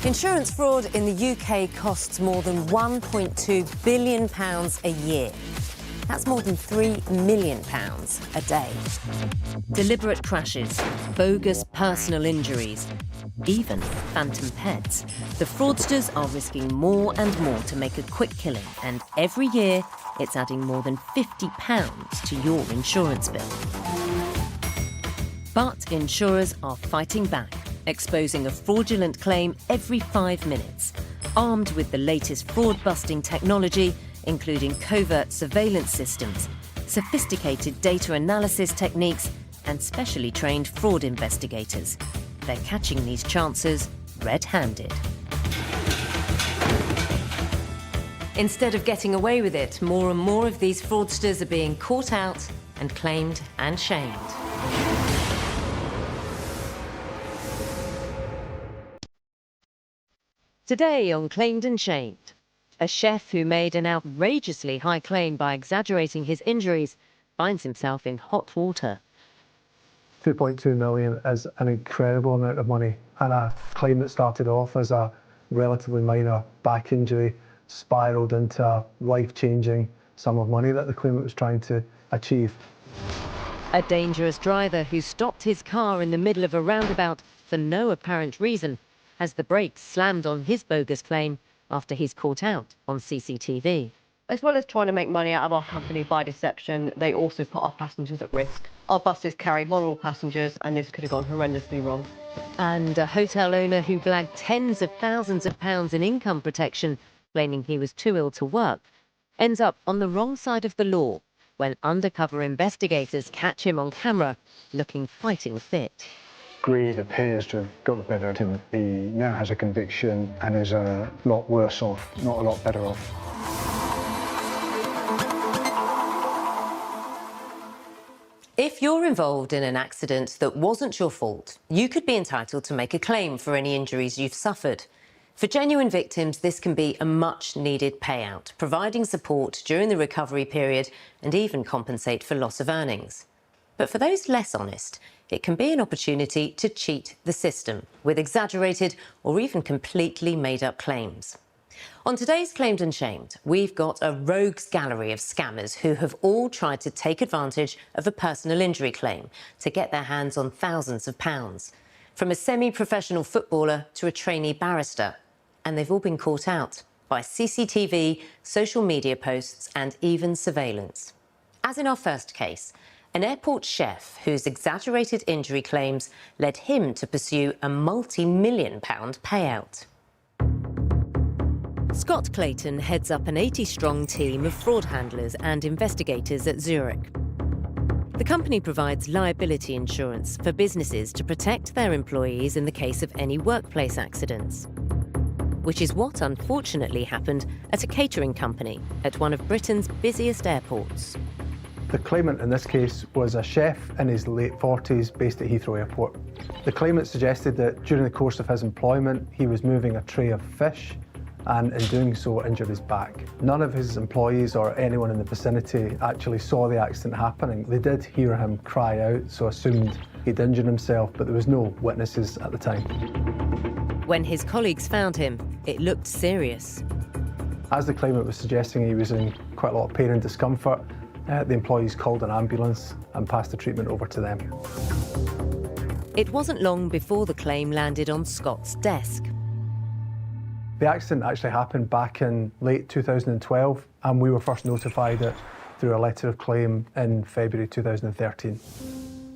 Insurance fraud in the UK costs more than £1.2 billion a year. That's more than £3 million a day. Deliberate crashes, bogus personal injuries, even phantom pets. The fraudsters are risking more and more to make a quick killing, and every year it's adding more than £50 to your insurance bill. But insurers are fighting back, exposing a fraudulent claim every 5 minutes, armed with the latest fraud-busting technology, including covert surveillance systems, sophisticated data analysis techniques, and specially trained fraud investigators. They're catching these chancers red-handed. Instead of getting away with it, more and more of these fraudsters are being caught out and claimed and shamed. Today on Claimed and Shamed, a chef who made an outrageously high claim by exaggerating his injuries finds himself in hot water. 2.2 million is an incredible amount of money, and a claim that started off as a relatively minor back injury spiralled into a life-changing sum of money that the claimant was trying to achieve. A dangerous driver who stopped his car in the middle of a roundabout for no apparent reason has the brakes slammed on his bogus claim after he's caught out on CCTV. As well as trying to make money out of our company by deception, they also put our passengers at risk. Our buses carry vulnerable passengers, and this could have gone horrendously wrong. And a hotel owner who blagged tens of thousands of pounds in income protection, claiming he was too ill to work, ends up on the wrong side of the law when undercover investigators catch him on camera looking fighting fit. Greed appears to have got the better of him. He now has a conviction and is a lot worse off, not a lot better off. If you're involved in an accident that wasn't your fault, you could be entitled to make a claim for any injuries you've suffered. For genuine victims, this can be a much-needed payout, providing support during the recovery period and even compensate for loss of earnings. But for those less honest, it can be an opportunity to cheat the system with exaggerated or even completely made-up claims. On today's Claimed and Shamed, we've got a rogues gallery of scammers who have all tried to take advantage of a personal injury claim to get their hands on thousands of pounds, from a semi-professional footballer to a trainee barrister. And they've all been caught out by CCTV, social media posts and even surveillance. As in our first case, an airport chef whose exaggerated injury claims led him to pursue a multi-million-pound payout. Scott Clayton heads up an 80-strong team of fraud handlers and investigators at Zurich. The company provides liability insurance for businesses to protect their employees in the case of any workplace accidents, which is what unfortunately happened at a catering company at one of Britain's busiest airports. The claimant in this case was a chef in his late 40s based at Heathrow Airport. The claimant suggested that during the course of his employment he was moving a tray of fish and in doing so injured his back. None of his employees or anyone in the vicinity actually saw the accident happening. They did hear him cry out, so assumed he'd injured himself, but there was no witnesses at the time. When his colleagues found him, it looked serious. As the claimant was suggesting he was in quite a lot of pain and discomfort, the employees called an ambulance and passed the treatment over to them. It wasn't long before the claim landed on Scott's desk. The accident actually happened back in late 2012, and we were first notified it through a letter of claim in February 2013.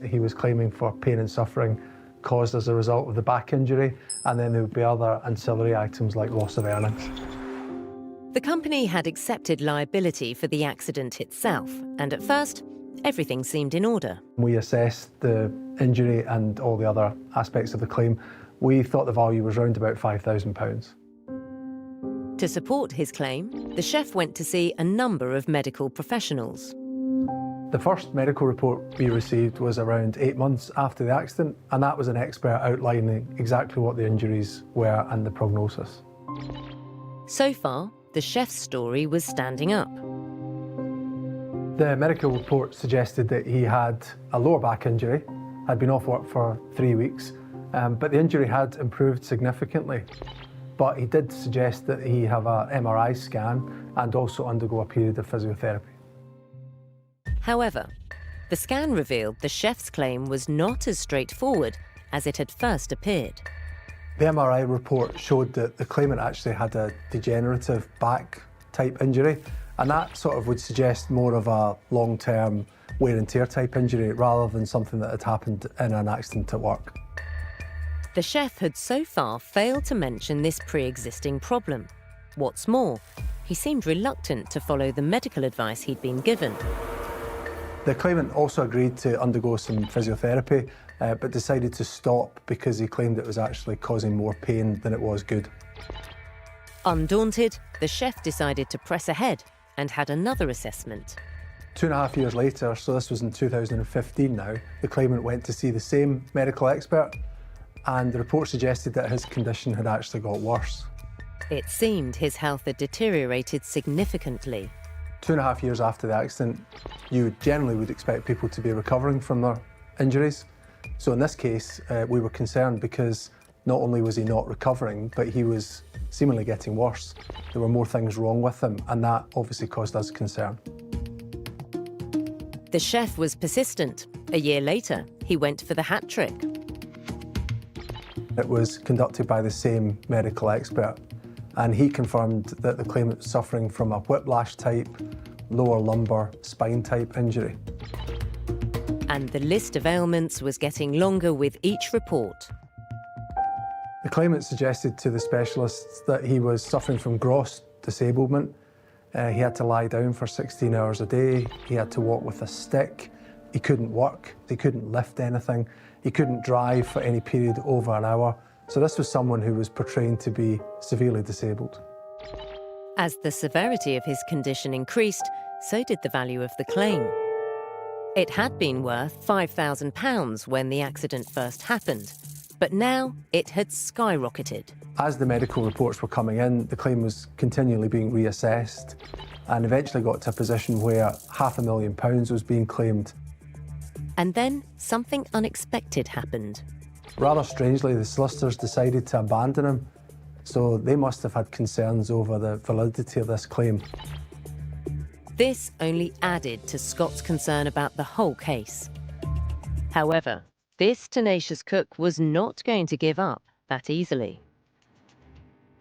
He was claiming for pain and suffering caused as a result of the back injury, and then there would be other ancillary items like loss of earnings. The company had accepted liability for the accident itself, and at first, everything seemed in order. We assessed the injury and all the other aspects of the claim. We thought the value was around about £5,000. To support his claim, the chef went to see a number of medical professionals. The first medical report we received was around 8 months after the accident, and that was an expert outlining exactly what the injuries were and the prognosis. So far, the chef's story was standing up. The medical report suggested that he had a lower back injury, had been off work for 3 weeks, but the injury had improved significantly. but he did suggest that he have a MRI scan and also undergo a period of physiotherapy. However, the scan revealed the chef's claim was not as straightforward as it had first appeared. The MRI report showed that the claimant actually had a degenerative back-type injury, and that sort of would suggest more of a long-term wear and tear type injury rather than something that had happened in an accident at work. The chef had so far failed to mention this pre-existing problem. What's more, he seemed reluctant to follow the medical advice he'd been given. The claimant also agreed to undergo some physiotherapy, but decided to stop because he claimed it was actually causing more pain than it was good. Undaunted, the chef decided to press ahead and had another assessment. 2.5 years later, so this was in 2015 now, the claimant went to see the same medical expert, and the report suggested that his condition had actually got worse. It seemed his health had deteriorated significantly. 2.5 years after the accident, you generally would expect people to be recovering from their injuries. So in this case, we were concerned because not only was he not recovering, but he was seemingly getting worse. There were more things wrong with him, and that obviously caused us concern. The chef was persistent. A year later, he went for the hat trick. It was conducted by the same medical expert, and he confirmed that the claimant was suffering from a whiplash type, lower lumbar spine type injury. And the list of ailments was getting longer with each report. The claimant suggested to the specialists that he was suffering from gross disablement. He had to lie down for 16 hours a day. He had to walk with a stick. He couldn't work. He couldn't lift anything. He couldn't drive for any period over an hour. So this was someone who was portraying to be severely disabled. As the severity of his condition increased, so did the value of the claim. It had been worth £5,000 when the accident first happened, but now it had skyrocketed. As the medical reports were coming in, the claim was continually being reassessed and eventually got to a position where £500,000 was being claimed. And then something unexpected happened. Rather strangely, the solicitors decided to abandon him, so they must have had concerns over the validity of this claim. This only added to Scott's concern about the whole case. However, this tenacious cook was not going to give up that easily.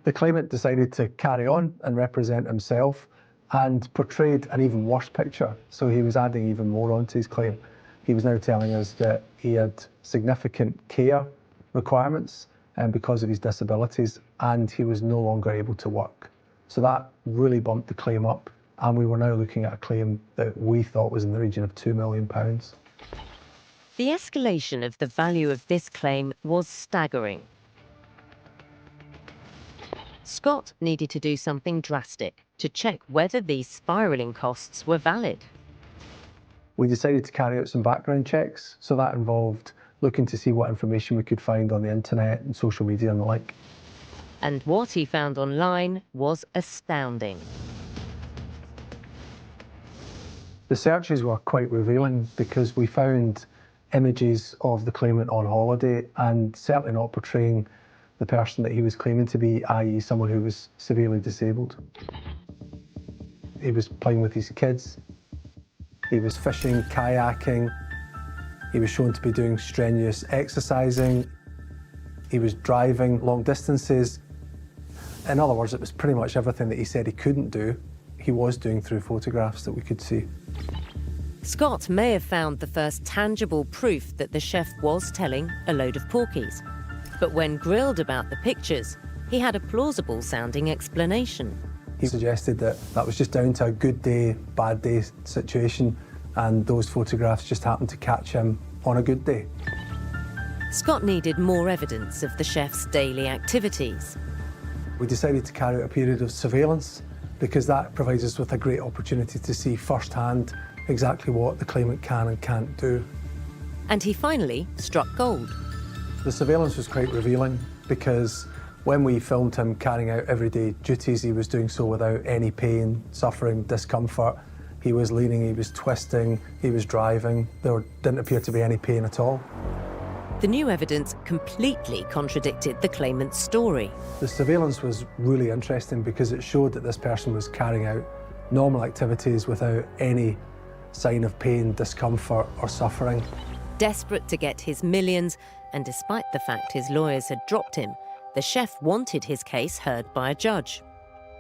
The claimant decided to carry on and represent himself and portrayed an even worse picture, so he was adding even more onto his claim. He was now telling us that he had significant care requirements because of his disabilities, and he was no longer able to work. So that really bumped the claim up, and we were now looking at a claim that we thought was in the region of £2 million. The escalation of the value of this claim was staggering. Scott needed to do something drastic to check whether these spiralling costs were valid. We decided to carry out some background checks, so that involved looking to see what information we could find on the internet and social media and the like. And what he found online was astounding. The searches were quite revealing because we found images of the claimant on holiday and certainly not portraying the person that he was claiming to be, i.e. someone who was severely disabled. He was playing with his kids. He was fishing, kayaking. He was shown to be doing strenuous exercising. He was driving long distances. In other words, it was pretty much everything that he said he couldn't do, he was doing through photographs that we could see. Scott may have found the first tangible proof that the chef was telling a load of porkies. But when grilled about the pictures, he had a plausible-sounding explanation. He suggested that that was just down to a good day, bad day situation, and those photographs just happened to catch him on a good day. Scott needed more evidence of the chef's daily activities. We decided to carry out a period of surveillance because that provides us with a great opportunity to see firsthand exactly what the claimant can and can't do. And he finally struck gold. The surveillance was quite revealing because when we filmed him carrying out everyday duties, he was doing so without any pain, suffering, discomfort. He was leaning, he was twisting, he was driving. There didn't appear to be any pain at all. The new evidence completely contradicted the claimant's story. The surveillance was really interesting because it showed that this person was carrying out normal activities without any sign of pain, discomfort or suffering. Desperate to get his millions, and despite the fact his lawyers had dropped him, the chef wanted his case heard by a judge.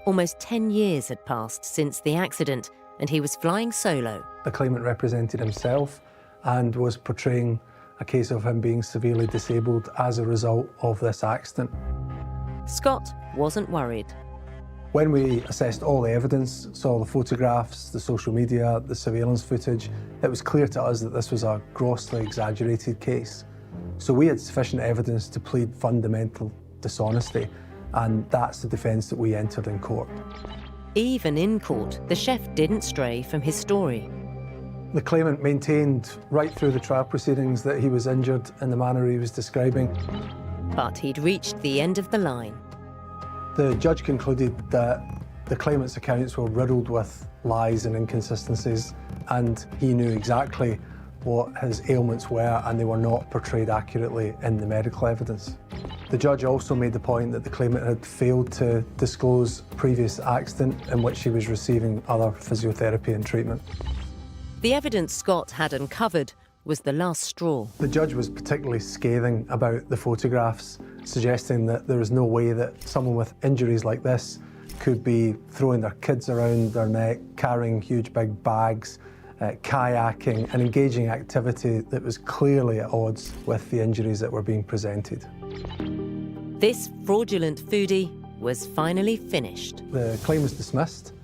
Almost 10 years had passed since the accident, and he was flying solo. The claimant represented himself and was portraying a case of him being severely disabled as a result of this accident. Scott wasn't worried. When we assessed all the evidence, saw the photographs, the social media, the surveillance footage, it was clear to us that this was a grossly exaggerated case. So we had sufficient evidence to plead fundamental dishonesty, and that's the defence that we entered in court. Even in court, the chef didn't stray from his story. The claimant maintained right through the trial proceedings that he was injured in the manner he was describing. But he'd reached the end of the line. The judge concluded that the claimant's accounts were riddled with lies and inconsistencies, and he knew exactly what his ailments were, and they were not portrayed accurately in the medical evidence. The judge also made the point that the claimant had failed to disclose previous accident in which he was receiving other physiotherapy and treatment. The evidence Scott had uncovered was the last straw. The judge was particularly scathing about the photographs, suggesting that there is no way that someone with injuries like this could be throwing their kids around their neck, carrying huge big bags, kayaking, and engaging activity that was clearly at odds with the injuries that were being presented. This fraudulent foodie was finally finished. The claim was dismissed.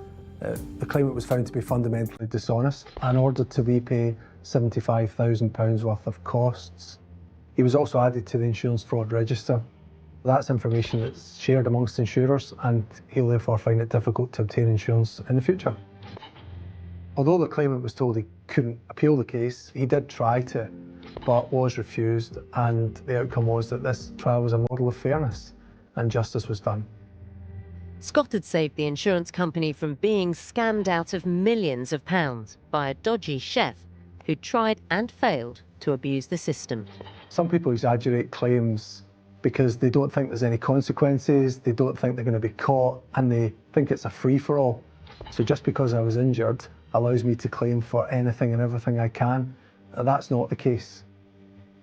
The claimant was found to be fundamentally dishonest and ordered to repay £75,000 worth of costs. He was also added to the insurance fraud register. That's information that's shared amongst insurers, and he'll therefore find it difficult to obtain insurance in the future. Although the claimant was told he couldn't appeal the case, he did try to, but was refused, and the outcome was that this trial was a model of fairness and justice was done. Scott had saved the insurance company from being scammed out of millions of pounds by a dodgy chef who tried and failed to abuse the system. Some people exaggerate claims because they don't think there's any consequences, they don't think they're going to be caught, and they think it's a free-for-all. So just because I was injured allows me to claim for anything and everything I can. That's not the case.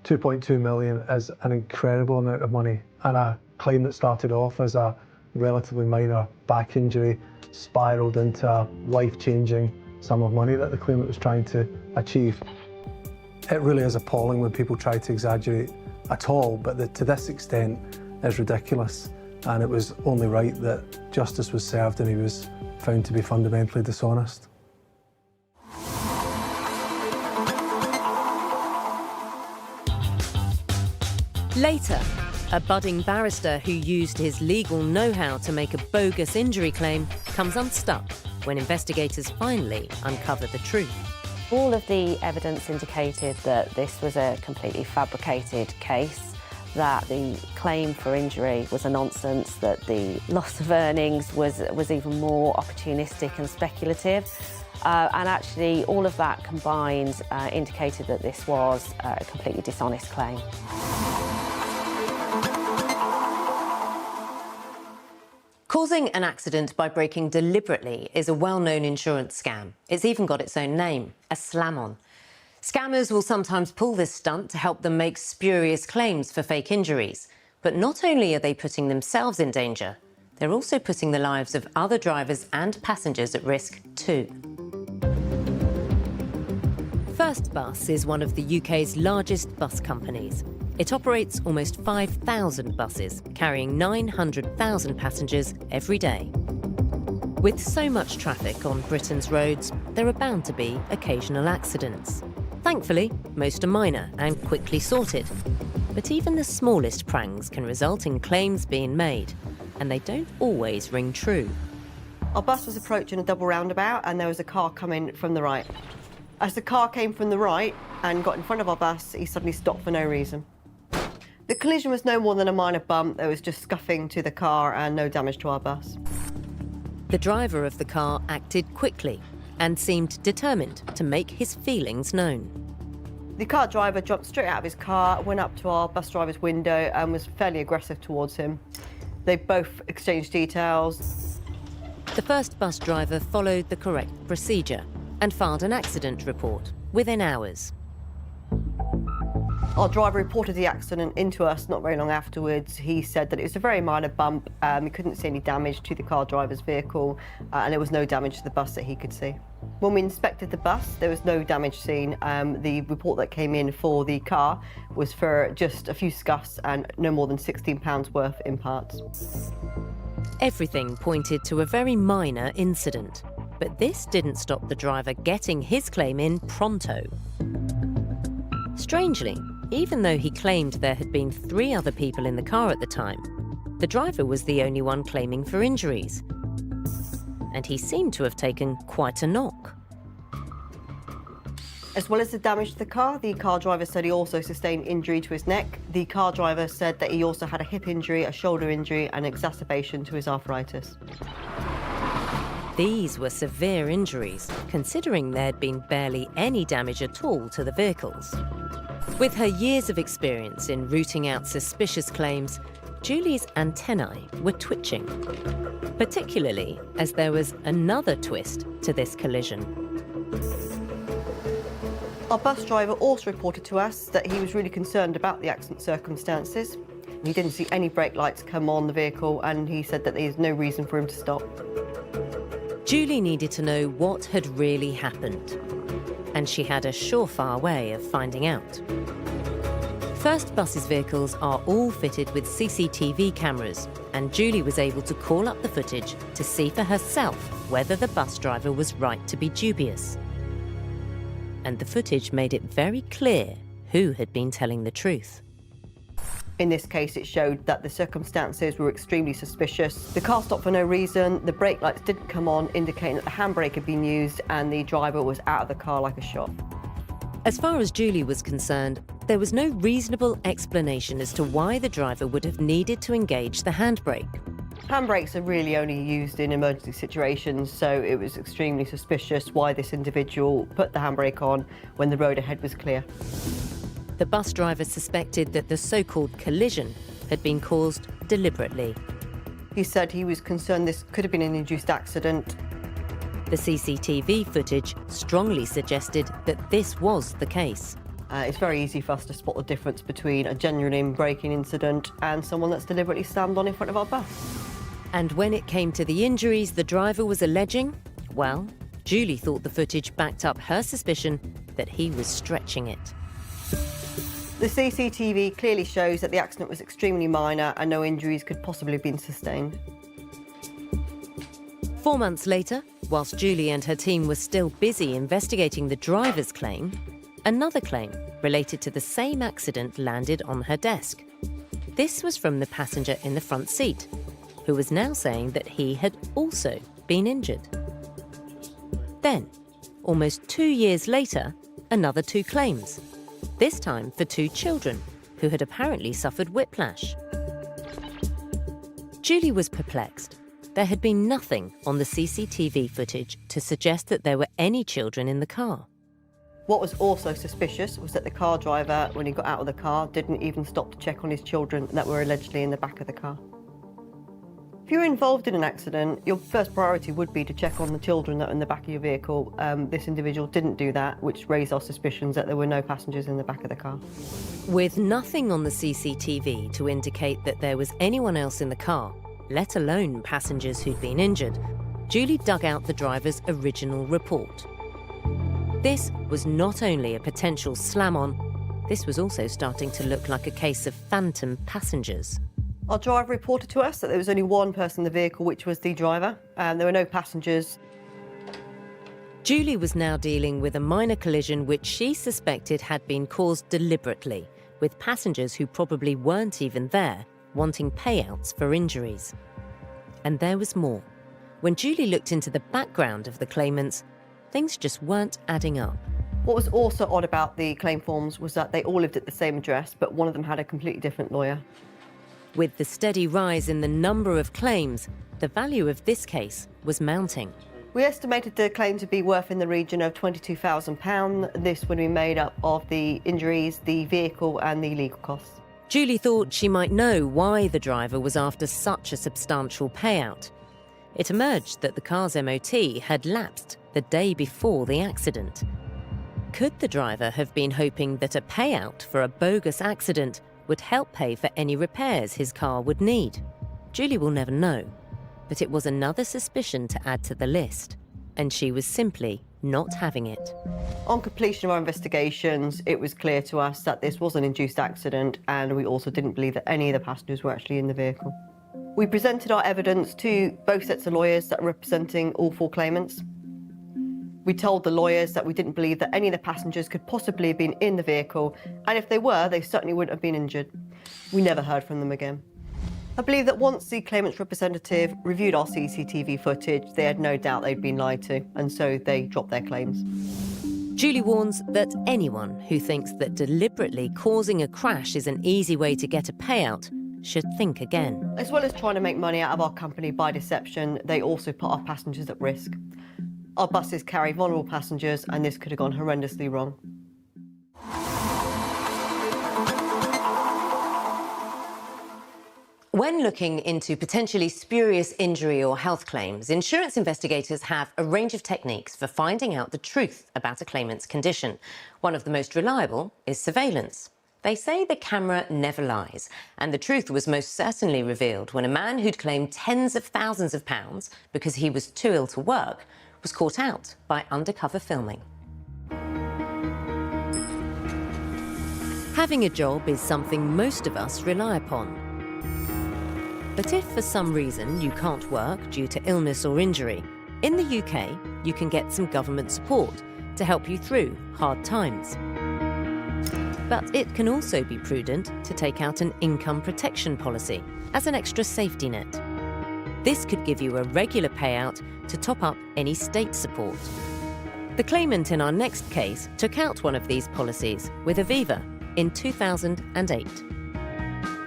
2.2 million is an incredible amount of money, and a claim that started off as a relatively minor back injury spiralled into a life-changing sum of money that the claimant was trying to achieve. It really is appalling when people try to exaggerate at all, but to this extent is ridiculous, and it was only right that justice was served and he was found to be fundamentally dishonest. Later, a budding barrister who used his legal know-how to make a bogus injury claim comes unstuck when investigators finally uncover the truth. All of the evidence indicated that this was a completely fabricated case, that the claim for injury was a nonsense, that the loss of earnings was even more opportunistic and speculative. And actually, all of that combined indicated that this was a completely dishonest claim. Causing an accident by braking deliberately is a well-known insurance scam. It's even got its own name, a slam-on. Scammers will sometimes pull this stunt to help them make spurious claims for fake injuries. But not only are they putting themselves in danger, they're also putting the lives of other drivers and passengers at risk too. First Bus is one of the UK's largest bus companies. It operates almost 5,000 buses, carrying 900,000 passengers every day. With so much traffic on Britain's roads, there are bound to be occasional accidents. Thankfully, most are minor and quickly sorted. But even the smallest prangs can result in claims being made, and they don't always ring true. Our bus was approaching a double roundabout and there was a car coming from the right. As the car came from the right and got in front of our bus, he suddenly stopped for no reason. The collision was no more than a minor bump. There was just scuffing to the car and no damage to our bus. The driver of the car acted quickly and seemed determined to make his feelings known. The car driver jumped straight out of his car, went up to our bus driver's window and was fairly aggressive towards him. They both exchanged details. The first bus driver followed the correct procedure and filed an accident report within hours. Our driver reported the accident into us not very long afterwards. He said that it was a very minor bump. He couldn't see any damage to the car driver's vehicle, and there was no damage to the bus that he could see. When we inspected the bus, there was no damage seen. The report that came in for the car was for just a few scuffs and no more than £16 worth in parts. Everything pointed to a very minor incident, but this didn't stop the driver getting his claim in pronto. Strangely, even though he claimed there had been 3 other people in the car at the time, the driver was the only one claiming for injuries. And he seemed to have taken quite a knock. As well as the damage to the car driver said he also sustained injury to his neck. The car driver said that he also had a hip injury, a shoulder injury, and exacerbation to his arthritis. These were severe injuries, considering there'd been barely any damage at all to the vehicles. With her years of experience in rooting out suspicious claims, Julie's antennae were twitching, particularly as there was another twist to this collision. Our bus driver also reported to us that he was really concerned about the accident circumstances. He didn't see any brake lights come on the vehicle, and he said that there's no reason for him to stop. Julie needed to know what had really happened, and she had a surefire way of finding out. First Bus's vehicles are all fitted with CCTV cameras, and Julie was able to call up the footage to see for herself whether the bus driver was right to be dubious. And the footage made it very clear who had been telling the truth. In this case, it showed that the circumstances were extremely suspicious. The car stopped for no reason, the brake lights didn't come on, indicating that the handbrake had been used, and the driver was out of the car like a shot. As far as Julie was concerned, there was no reasonable explanation as to why the driver would have needed to engage the handbrake. Handbrakes are really only used in emergency situations, so it was extremely suspicious why this individual put the handbrake on when the road ahead was clear. The bus driver suspected that the so-called collision had been caused deliberately. He said he was concerned this could have been an induced accident. The CCTV footage strongly suggested that this was the case. It's very easy for us to spot the difference between a genuine braking incident and someone that's deliberately slammed on in front of our bus. And when it came to the injuries the driver was alleging, well, Julie thought the footage backed up her suspicion that he was stretching it. The CCTV clearly shows that the accident was extremely minor and no injuries could possibly have been sustained. 4 months later, whilst Julie and her team were still busy investigating the driver's claim, another claim related to the same accident landed on her desk. This was from the passenger in the front seat, who was now saying that he had also been injured. Then, almost 2 years later, another 2 claims, this time for 2 children who had apparently suffered whiplash. Julie was perplexed. There had been nothing on the CCTV footage to suggest that there were any children in the car. What was also suspicious was that the car driver, when he got out of the car, didn't even stop to check on his children that were allegedly in the back of the car. If you're involved in an accident, your first priority would be to check on the children that are in the back of your vehicle. This individual didn't do that, which raised our suspicions that there were no passengers in the back of the car. With nothing on the CCTV to indicate that there was anyone else in the car, let alone passengers who'd been injured, Julie dug out the driver's original report. This was not only a potential slam-on, this was also starting to look like a case of phantom passengers. Our driver reported to us that there was only one person in the vehicle, which was the driver, and there were no passengers. Julie was now dealing with a minor collision which she suspected had been caused deliberately, with passengers who probably weren't even there wanting payouts for injuries. And there was more. When Julie looked into the background of the claimants, things just weren't adding up. What was also odd about the claim forms was that they all lived at the same address, but one of them had a completely different lawyer. With the steady rise in the number of claims, the value of this case was mounting. We estimated the claim to be worth in the region of £22,000. This would be made up of the injuries, the vehicle and the legal costs. Julie thought she might know why the driver was after such a substantial payout. It emerged that the car's MOT had lapsed the day before the accident. Could the driver have been hoping that a payout for a bogus accident would help pay for any repairs his car would need? Julie will never know, but it was another suspicion to add to the list, and she was simply not having it. On completion of our investigations, it was clear to us that this was an induced accident, and we also didn't believe that any of the passengers were actually in the vehicle. We presented our evidence to both sets of lawyers that were representing all four claimants. We told the lawyers that we didn't believe that any of the passengers could possibly have been in the vehicle, and if they were, they certainly wouldn't have been injured. We never heard from them again. I believe that once the claimant's representative reviewed our CCTV footage, they had no doubt they'd been lied to, and so they dropped their claims. Julie warns that anyone who thinks that deliberately causing a crash is an easy way to get a payout should think again. As well as trying to make money out of our company by deception, they also put our passengers at risk. Our buses carry vulnerable passengers, and this could have gone horrendously wrong. When looking into potentially spurious injury or health claims, insurance investigators have a range of techniques for finding out the truth about a claimant's condition. One of the most reliable is surveillance. They say the camera never lies, and the truth was most certainly revealed when a man who'd claimed tens of thousands of pounds because he was too ill to work was caught out by undercover filming. Having a job is something most of us rely upon. But if for some reason you can't work due to illness or injury, in the UK you can get some government support to help you through hard times. But it can also be prudent to take out an income protection policy as an extra safety net. This could give you a regular payout to top up any state support. The claimant in our next case took out one of these policies with Aviva in 2008.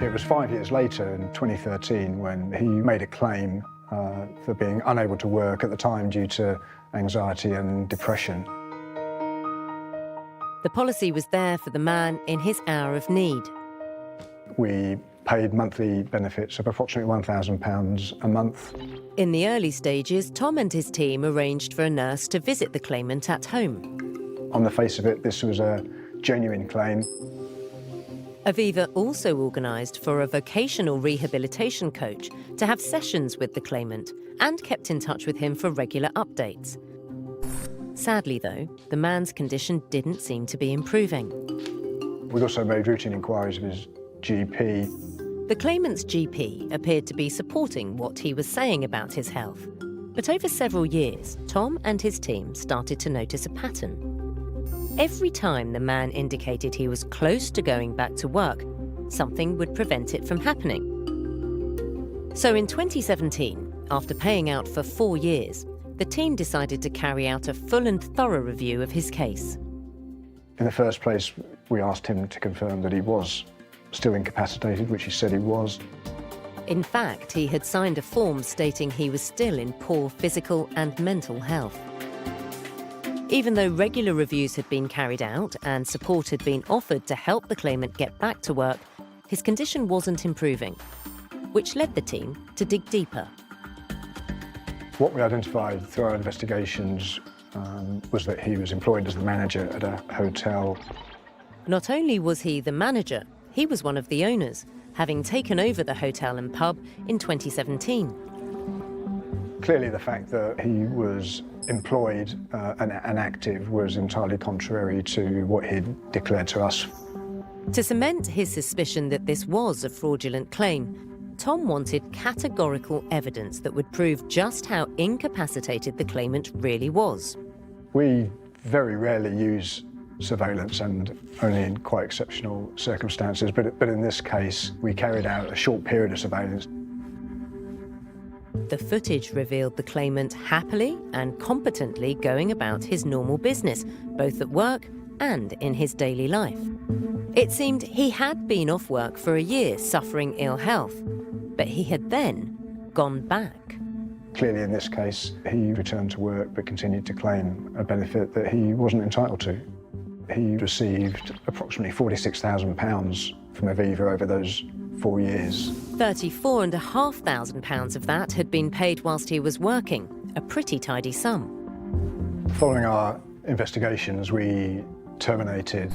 It was 5 years later, in 2013, when he made a claim for being unable to work at the time due to anxiety and depression. The policy was there for the man in his hour of need. We paid monthly benefits of approximately £1,000 a month. In the early stages, Tom and his team arranged for a nurse to visit the claimant at home. On the face of it, this was a genuine claim. Aviva also organised for a vocational rehabilitation coach to have sessions with the claimant and kept in touch with him for regular updates. Sadly, though, the man's condition didn't seem to be improving. We also made routine inquiries with his GP. The claimant's GP appeared to be supporting what he was saying about his health. But over several years, Tom and his team started to notice a pattern. Every time the man indicated he was close to going back to work, something would prevent it from happening. So in 2017, after paying out for 4 years, the team decided to carry out a full and thorough review of his case. In the first place, we asked him to confirm that he was still incapacitated, which he said he was. In fact, he had signed a form stating he was still in poor physical and mental health. Even though regular reviews had been carried out and support had been offered to help the claimant get back to work, his condition wasn't improving, which led the team to dig deeper. What we identified through our investigations was that he was employed as the manager at a hotel. Not only was he the manager, he was one of the owners, having taken over the hotel and pub in 2017. Clearly, the fact that he was employed and active was entirely contrary to what he'd declared to us. To cement his suspicion that this was a fraudulent claim, Tom wanted categorical evidence that would prove just how incapacitated the claimant really was. We very rarely use surveillance, and only in quite exceptional circumstances, but in this case, we carried out a short period of surveillance. The footage revealed the claimant happily and competently going about his normal business, both at work and in his daily life. It seemed he had been off work for a year suffering ill health, but he had then gone back. Clearly, in this case, he returned to work but continued to claim a benefit that he wasn't entitled to. He received approximately £46,000 from Aviva over those 4 years. £34,500 of that had been paid whilst he was working, a pretty tidy sum. Following our investigations, we terminated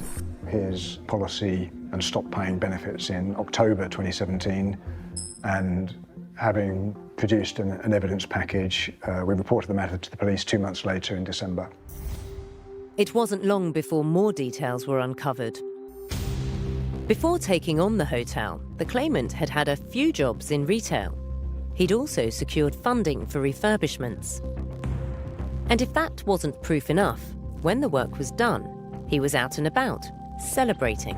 his policy and stopped paying benefits in October 2017, and having produced an evidence package, we reported the matter to the police 2 months later in December. It wasn't long before more details were uncovered. Before taking on the hotel, the claimant had had a few jobs in retail. He'd also secured funding for refurbishments. And if that wasn't proof enough, when the work was done, he was out and about, celebrating.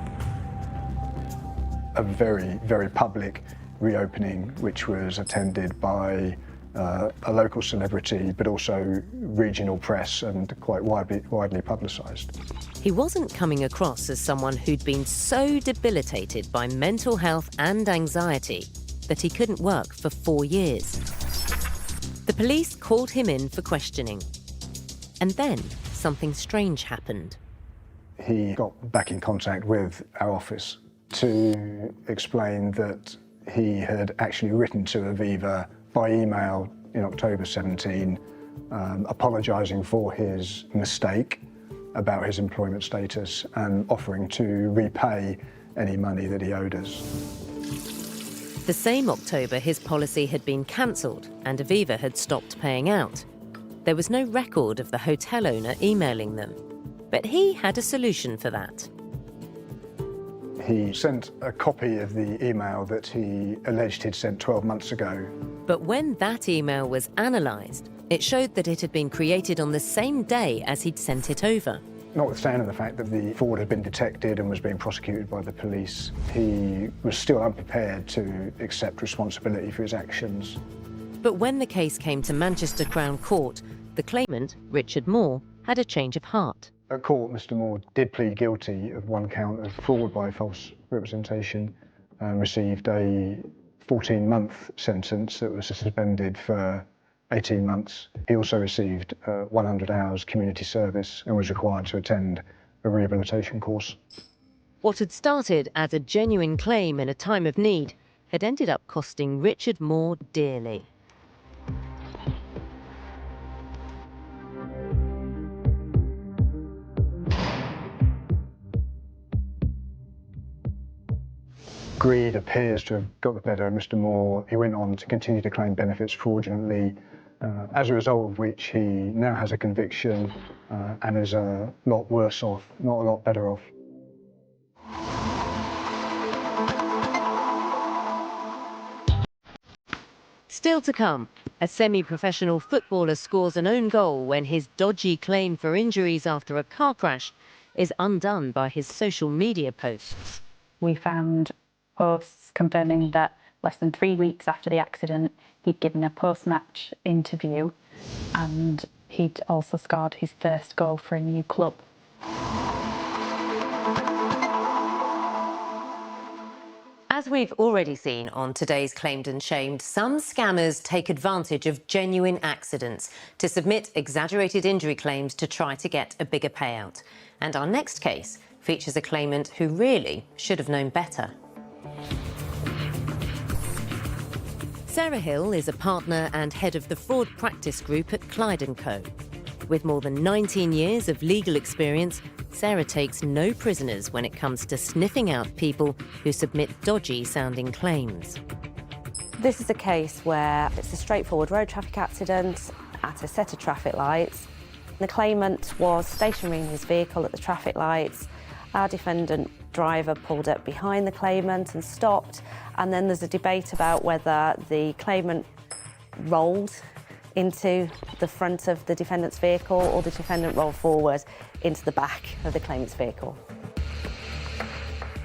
A very, very public reopening, which was attended by a local celebrity, but also regional press, and quite widely publicised. He wasn't coming across as someone who'd been so debilitated by mental health and anxiety that he couldn't work for 4 years. The police called him in for questioning. And then something strange happened. He got back in contact with our office to explain that he had actually written to Aviva by email in October 17, apologising for his mistake about his employment status and offering to repay any money that he owed us. The same October, his policy had been cancelled and Aviva had stopped paying out. There was no record of the hotel owner emailing them, but he had a solution for that. He sent a copy of the email that he alleged he'd sent 12 months ago. But when that email was analysed, it showed that it had been created on the same day as he'd sent it over. Notwithstanding the fact that the fraud had been detected and was being prosecuted by the police, he was still unprepared to accept responsibility for his actions. But when the case came to Manchester Crown Court, the claimant, Richard Moore, had a change of heart. At court, Mr. Moore did plead guilty of one count of fraud by false representation and received a 14-month sentence that was suspended for 18 months. He also received 100 hours community service and was required to attend a rehabilitation course. What had started as a genuine claim in a time of need had ended up costing Richard Moore dearly. Greed appears to have got the better of Mr. Moore. He went on to continue to claim benefits fraudulently, as a result of which he now has a conviction and is a lot worse off, not a lot better off. Still to come, a semi-professional footballer scores an own goal when his dodgy claim for injuries after a car crash is undone by his social media posts. We found posts confirming that less than 3 weeks after the accident, he'd given a post-match interview and he'd also scored his first goal for a new club. As we've already seen on today's Claimed and Shamed, some scammers take advantage of genuine accidents to submit exaggerated injury claims to try to get a bigger payout. And our next case features a claimant who really should have known better. Sarah Hill is a partner and head of the fraud practice group at Clyde & Co. With more than 19 years of legal experience, Sarah takes no prisoners when it comes to sniffing out people who submit dodgy-sounding claims. This is a case where it's a straightforward road traffic accident at a set of traffic lights. The claimant was stationary in his vehicle at the traffic lights. Our defendant driver pulled up behind the claimant and stopped, and then there's a debate about whether the claimant rolled into the front of the defendant's vehicle or the defendant rolled forward into the back of the claimant's vehicle.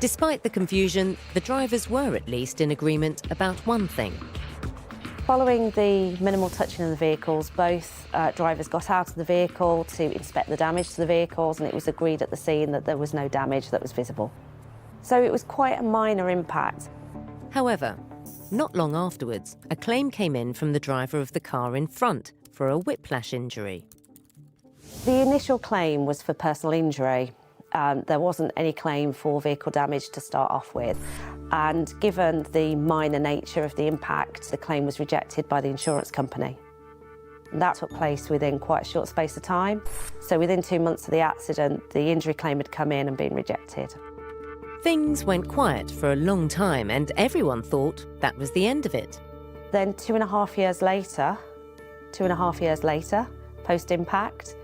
Despite the confusion, the drivers were at least in agreement about one thing. Following the minimal touching of the vehicles, both drivers got out of the vehicle to inspect the damage to the vehicles, and it was agreed at the scene that there was no damage that was visible. So it was quite a minor impact. However, Not long afterwards, a claim came in from the driver of the car in front for a whiplash injury. The initial claim was for personal injury. There wasn't any claim for vehicle damage to start off with. And given the minor nature of the impact, the claim was rejected by the insurance company. That took place within quite a short space of time. So within 2 months of the accident, the injury claim had come in and been rejected. Things went quiet for a long time and everyone thought that was the end of it. Then 2.5 years later, post-impact,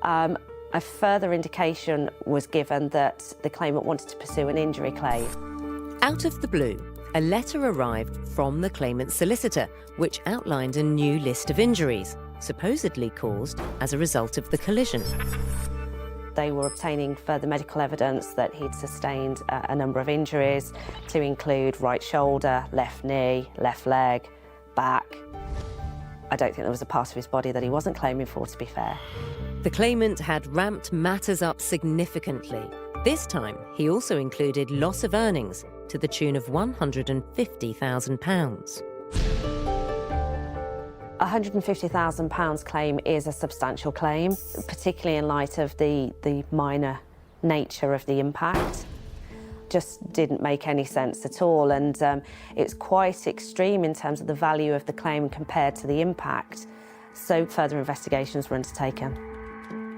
a further indication was given that the claimant wanted to pursue an injury claim. Out of the blue, a letter arrived from the claimant's solicitor, which outlined a new list of injuries, supposedly caused as a result of the collision. They were obtaining further medical evidence that he'd sustained a number of injuries, to include right shoulder, left knee, left leg, back. I don't think there was a part of his body that he wasn't claiming for, to be fair. The claimant had ramped matters up significantly. This time, he also included loss of earnings to the tune of £150,000. A £150,000 claim is a substantial claim, particularly in light of the minor nature of the impact. Just didn't make any sense at all, and it's quite extreme in terms of the value of the claim compared to the impact. So further investigations were undertaken.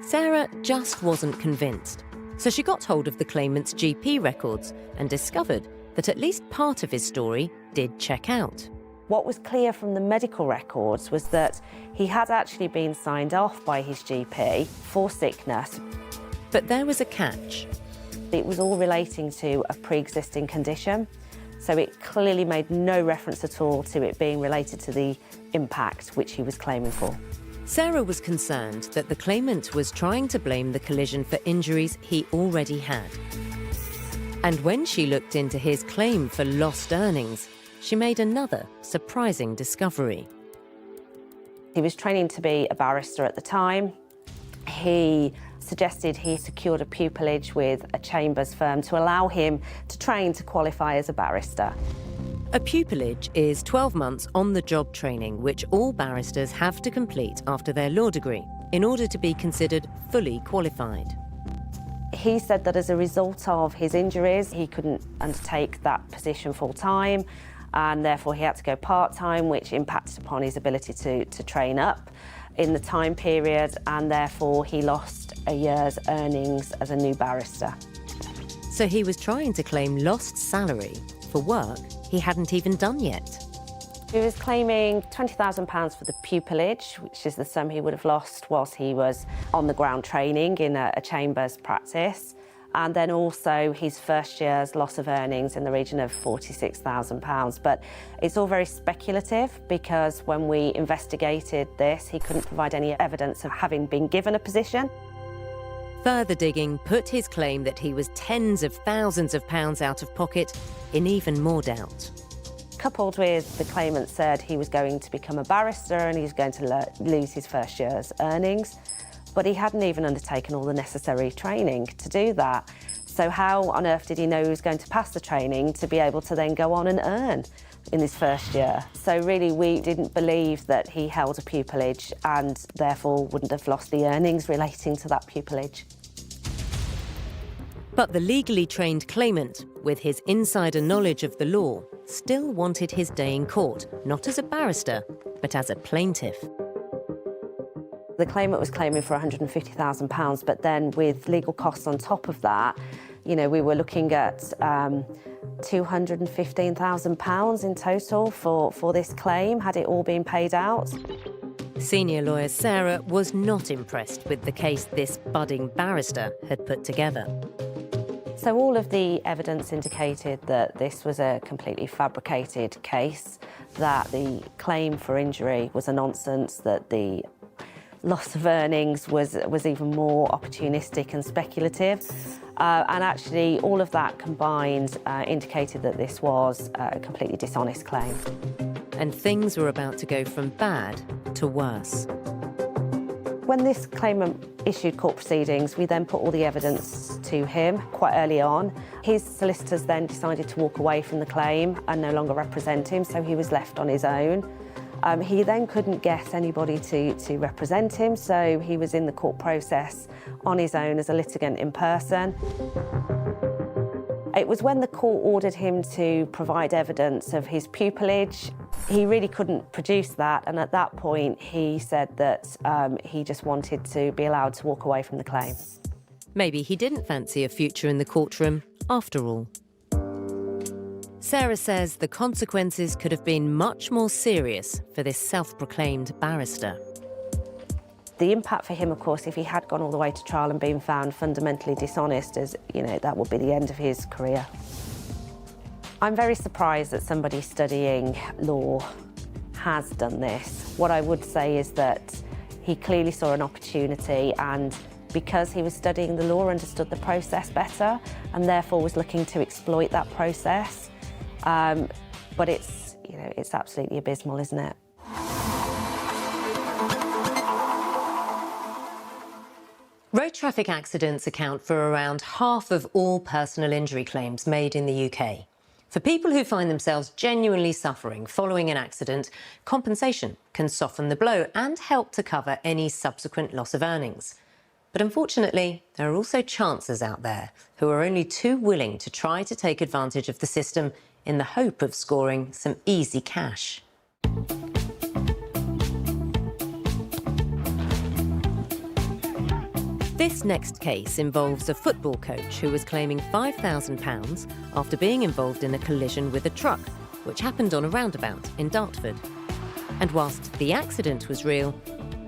Sarah just wasn't convinced, so she got hold of the claimant's GP records and discovered that at least part of his story did check out. What was clear from the medical records was that he had actually been signed off by his GP for sickness. But there was a catch. It was all relating to a pre-existing condition, so it clearly made no reference at all to it being related to the impact which he was claiming for. Sarah was concerned that the claimant was trying to blame the collision for injuries he already had. And when she looked into his claim for lost earnings, she made another surprising discovery. He was training to be a barrister at the time. He suggested he secured a pupillage with a chambers firm to allow him to train to qualify as a barrister. A pupillage is 12 months on-the-job training, which all barristers have to complete after their law degree in order to be considered fully qualified. He said that as a result of his injuries, he couldn't undertake that position full-time, and therefore he had to go part-time, which impacted upon his ability to train up in the time period, and therefore he lost a year's earnings as a new barrister. So he was trying to claim lost salary for work he hadn't even done yet. He was claiming £20,000 for the pupillage, which is the sum he would have lost whilst he was on the ground training in a chambers practice, and then also his first year's loss of earnings in the region of £46,000. But it's all very speculative, because when we investigated this, he couldn't provide any evidence of having been given a position. Further digging put his claim that he was tens of thousands of pounds out of pocket in even more doubt. Coupled with the claimant said he was going to become a barrister and he was going to lose his first year's earnings, but he hadn't even undertaken all the necessary training to do that. So how on earth did he know he was going to pass the training to be able to then go on and earn in his first year? So really, we didn't believe that he held a pupillage and therefore wouldn't have lost the earnings relating to that pupillage. But the legally trained claimant, with his insider knowledge of the law, still wanted his day in court, not as a barrister, but as a plaintiff. The claimant was claiming for £150,000, but then with legal costs on top of that, you know, we were looking at £215,000 in total for this claim, had it all been paid out. Senior lawyer Sarah was not impressed with the case this budding barrister had put together. So all of the evidence indicated that this was a completely fabricated case, that the claim for injury was a nonsense, that the loss of earnings was even more opportunistic and speculative. And actually, all of that combined indicated that this was a completely dishonest claim. And things were about to go from bad to worse. When this claimant issued court proceedings, we then put all the evidence to him quite early on. His solicitors then decided to walk away from the claim and no longer represent him, so he was left on his own. He then couldn't get anybody to represent him, so he was in the court process on his own as a litigant in person. It was when the court ordered him to provide evidence of his pupillage. He really couldn't produce that, and at that point he said that he just wanted to be allowed to walk away from the claim. Maybe he didn't fancy a future in the courtroom after all. Sarah says the consequences could have been much more serious for this self-proclaimed barrister. The impact for him, of course, if he had gone all the way to trial and been found fundamentally dishonest, is, you know, that would be the end of his career. I'm very surprised that somebody studying law has done this. What I would say is that he clearly saw an opportunity, and because he was studying the law, understood the process better and therefore was looking to exploit that process. But it's, you know, it's absolutely abysmal, isn't it? Road traffic accidents account for around half of all personal injury claims made in the UK. For people who find themselves genuinely suffering following an accident, compensation can soften the blow and help to cover any subsequent loss of earnings. But unfortunately, there are also chancers out there who are only too willing to try to take advantage of the system in the hope of scoring some easy cash. This next case involves a football coach who was claiming £5,000 after being involved in a collision with a truck, which happened on a roundabout in Dartford. And whilst the accident was real,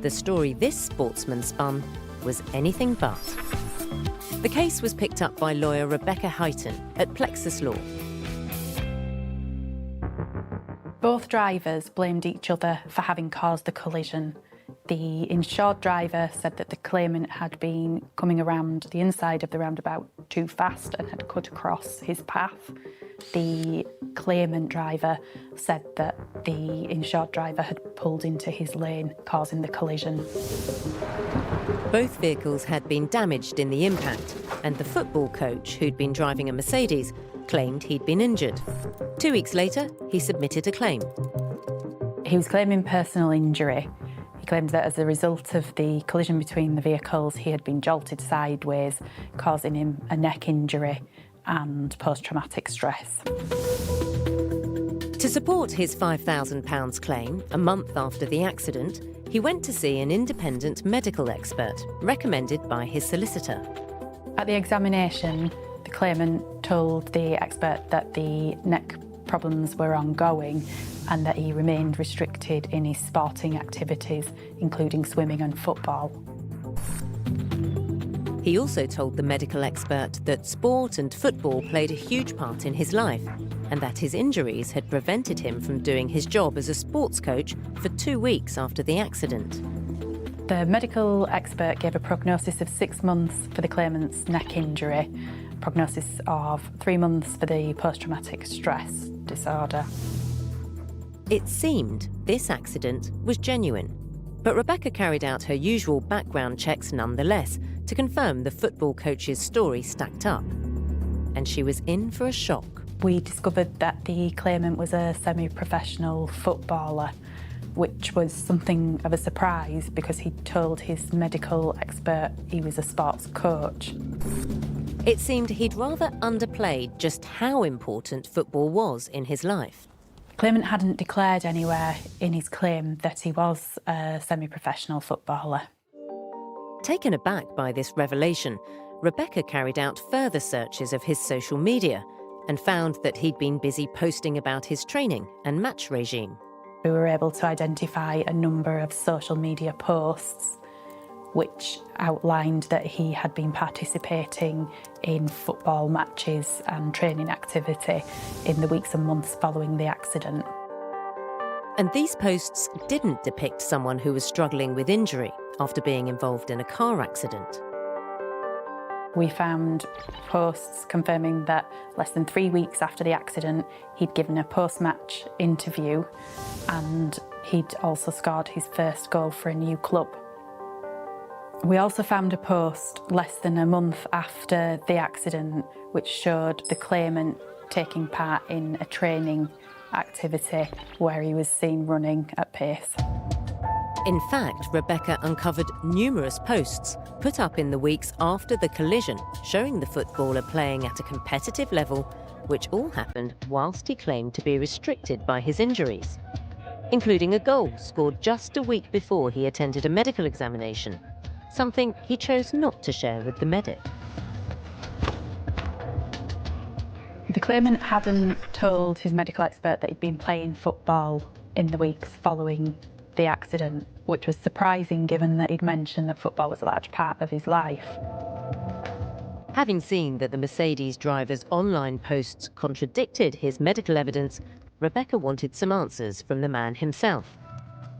the story this sportsman spun was anything but. The case was picked up by lawyer Rebecca Heighton at Plexus Law. Both drivers blamed each other for having caused the collision. The insured driver said that the claimant had been coming around the inside of the roundabout too fast and had cut across his path. The claimant driver said that the insured driver had pulled into his lane, causing the collision. Both vehicles had been damaged in the impact, and the football coach, who'd been driving a Mercedes, claimed he'd been injured. 2 weeks later, he submitted a claim. He was claiming personal injury. He claimed that as a result of the collision between the vehicles, he had been jolted sideways, causing him a neck injury and post-traumatic stress. To support his £5,000 claim, a month after the accident, he went to see an independent medical expert recommended by his solicitor. At the examination, the claimant told the expert that the neck problems were ongoing and that he remained restricted in his sporting activities, including swimming and football. He also told the medical expert that sport and football played a huge part in his life and that his injuries had prevented him from doing his job as a sports coach for 2 weeks after the accident. The medical expert gave a prognosis of 6 months for the claimant's neck injury, prognosis of 3 months for the post-traumatic stress disorder. It seemed this accident was genuine, but Rebecca carried out her usual background checks nonetheless to confirm the football coach's story stacked up. And she was in for a shock. We discovered that the claimant was a semi-professional footballer, which was something of a surprise because he told his medical expert he was a sports coach. It seemed he'd rather underplayed just how important football was in his life. The claimant hadn't declared anywhere in his claim that he was a semi-professional footballer. Taken aback by this revelation, Rebecca carried out further searches of his social media and found that he'd been busy posting about his training and match regime. We were able to identify a number of social media posts which outlined that he had been participating in football matches and training activity in the weeks and months following the accident. And these posts didn't depict someone who was struggling with injury after being involved in a car accident. We found posts confirming that less than 3 weeks after the accident, he'd given a post-match interview and he'd also scored his first goal for a new club. We also found a post less than a month after the accident which showed the claimant taking part in a training activity where he was seen running at pace. In fact, Rebecca uncovered numerous posts put up in the weeks after the collision, showing the footballer playing at a competitive level, which all happened whilst he claimed to be restricted by his injuries, including a goal scored just a week before he attended a medical examination, something he chose not to share with the medic. The claimant hadn't told his medical expert that he'd been playing football in the weeks following the accident, which was surprising given that he'd mentioned that football was a large part of his life. Having seen that the Mercedes driver's online posts contradicted his medical evidence, Rebecca wanted some answers from the man himself.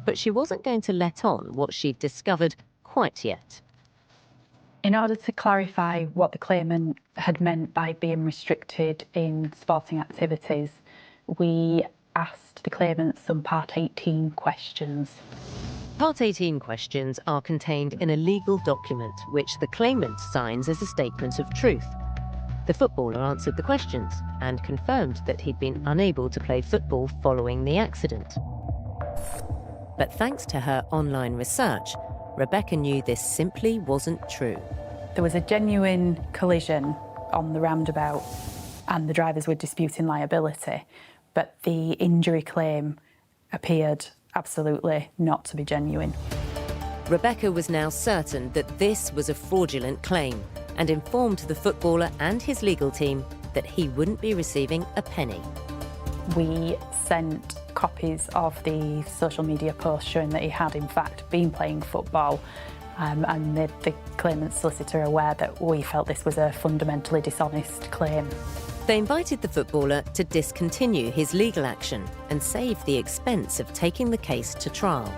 But she wasn't going to let on what she'd discovered quite yet. In order to clarify what the claimant had meant by being restricted in sporting activities, we asked the claimant some Part 18 questions. Part 18 questions are contained in a legal document which the claimant signs as a statement of truth. The footballer answered the questions and confirmed that he'd been unable to play football following the accident. But thanks to her online research, Rebecca knew this simply wasn't true. There was a genuine collision on the roundabout and the drivers were disputing liability, but the injury claim appeared absolutely not to be genuine. Rebecca was now certain that this was a fraudulent claim and informed the footballer and his legal team that he wouldn't be receiving a penny. We sent copies of the social media posts showing that he had in fact been playing football and made the claimant's solicitor aware that we felt this was a fundamentally dishonest claim. They invited the footballer to discontinue his legal action and save the expense of taking the case to trial.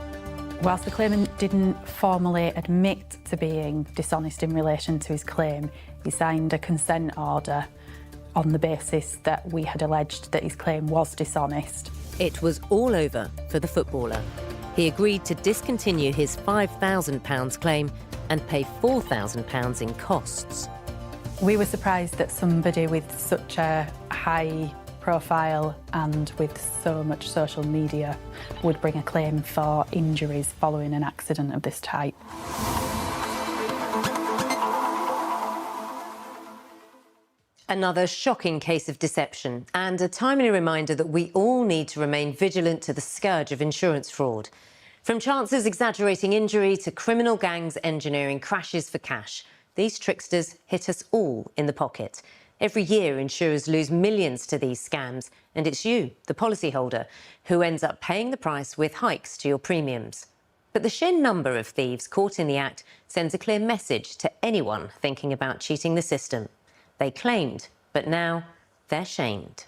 Whilst the claimant didn't formally admit to being dishonest in relation to his claim, he signed a consent order on the basis that we had alleged that his claim was dishonest. It was all over for the footballer. He agreed to discontinue his £5,000 claim and pay £4,000 in costs. We were surprised that somebody with such a high profile and with so much social media would bring a claim for injuries following an accident of this type. Another shocking case of deception and a timely reminder that we all need to remain vigilant to the scourge of insurance fraud. From chancers exaggerating injury to criminal gangs engineering crashes for cash, these tricksters hit us all in the pocket. Every year, insurers lose millions to these scams, and it's you, the policyholder, who ends up paying the price with hikes to your premiums. But the sheer number of thieves caught in the act sends a clear message to anyone thinking about cheating the system. They claimed, but now they're shamed.